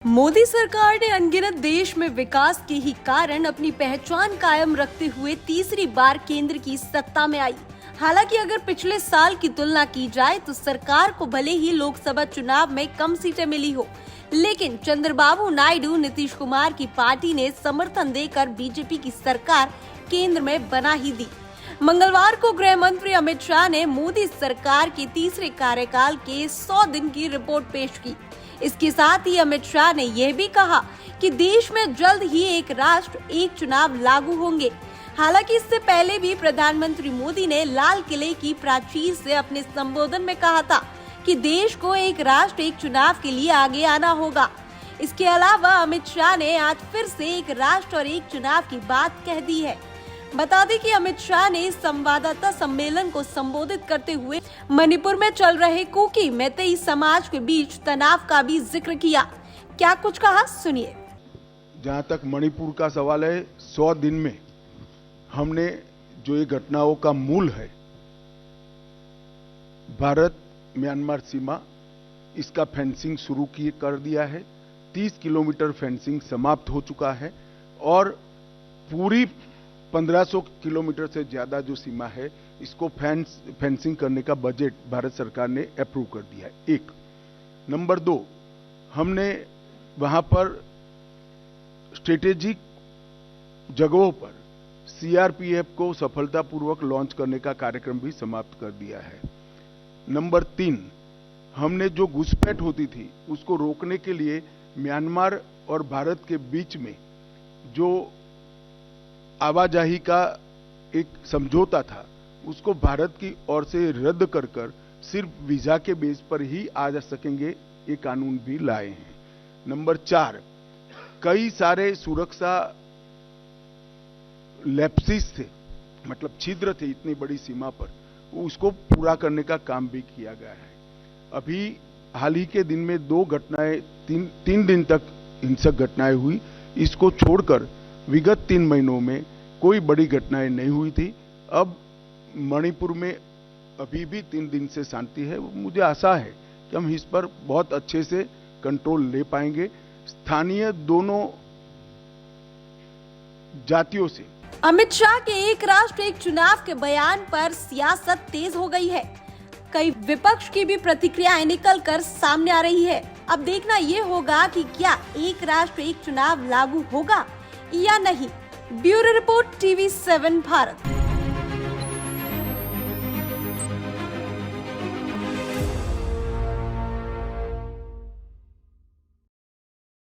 मोदी सरकार ने अनगिनत देश में विकास के ही कारण अपनी पहचान कायम रखते हुए तीसरी बार केंद्र की सत्ता में आई। हालांकि अगर पिछले साल की तुलना की जाए तो सरकार को भले ही लोकसभा चुनाव में कम सीटें मिली हो, लेकिन चंद्रबाबू नायडू नीतीश कुमार की पार्टी ने समर्थन देकर बीजेपी की सरकार केंद्र में बना ही दी। मंगलवार को गृह मंत्री अमित शाह ने मोदी सरकार के तीसरे कार्यकाल के 100 दिन की रिपोर्ट पेश की। इसके साथ ही अमित शाह ने यह भी कहा कि देश में जल्द ही एक राष्ट्र एक चुनाव लागू होंगे। हालांकि इससे पहले भी प्रधानमंत्री मोदी ने लाल किले की प्राचीर से अपने संबोधन में कहा था कि देश को एक राष्ट्र एक चुनाव के लिए आगे आना होगा। इसके अलावा अमित शाह ने आज फिर से एक राष्ट्र और एक चुनाव की बात कह दी है। बता दें कि अमित शाह ने संवाददाता सम्मेलन को संबोधित करते हुए मणिपुर में चल रहे कुकी मैतेई समाज के बीच तनाव का भी जिक्र किया। क्या कुछ कहा, सुनिए। जहां तक मणिपुर का सवाल है, 100 दिन में हमने जो ये घटनाओं का मूल है, भारत म्यांमार सीमा, इसका फेंसिंग शुरू कर दिया है। 30 किलोमीटर फेंसिंग समाप्त हो चुका है और पूरी 1500 किलोमीटर से ज्यादा जो सीमा है, इसको फेंसिंग करने का बजट भारत सरकार ने अप्रूव कर दिया है। एक नंबर 2, हमने वहां पर स्ट्रेटेजिक जगहों पर सीआरपीएफ को सफलतापूर्वक लॉन्च करने का कार्यक्रम भी समाप्त कर दिया है। नंबर 3, हमने जो घुसपैठ होती थी उसको रोकने के लिए म्यांमार और भारत के बीच में जो आवाजाही का एक समझौता था, उसको भारत की ओर से रद्द कर सिर्फ वीजा के बेस पर ही आ जा सकेंगे, ये कानून भी लाए हैं। नंबर 4, कई सारे सुरक्षा लैप्सिस थे, मतलब छिद्र थे इतनी बड़ी सीमा पर, उसको पूरा करने का काम भी किया गया है। अभी हाल ही के दिन में 2 घटनाएं, तीन दिन तक हिंसक घटनाएं हुई। इसको छोड़कर विगत 3 महीनों में कोई बड़ी घटनाएं नहीं हुई थी। अब मणिपुर में अभी भी 3 दिन से शांति है। मुझे आशा है कि हम इस पर बहुत अच्छे से कंट्रोल ले पाएंगे। स्थानीय दोनों जातियों से अमित शाह के एक राष्ट्र एक चुनाव के बयान पर सियासत तेज हो गई है। कई विपक्ष की भी प्रतिक्रियाएं निकलकर सामने आ रही है। अब देखना ये होगा कि क्या एक राष्ट्र एक चुनाव लागू होगा या नहीं। Bureau report, TV7 Bharat.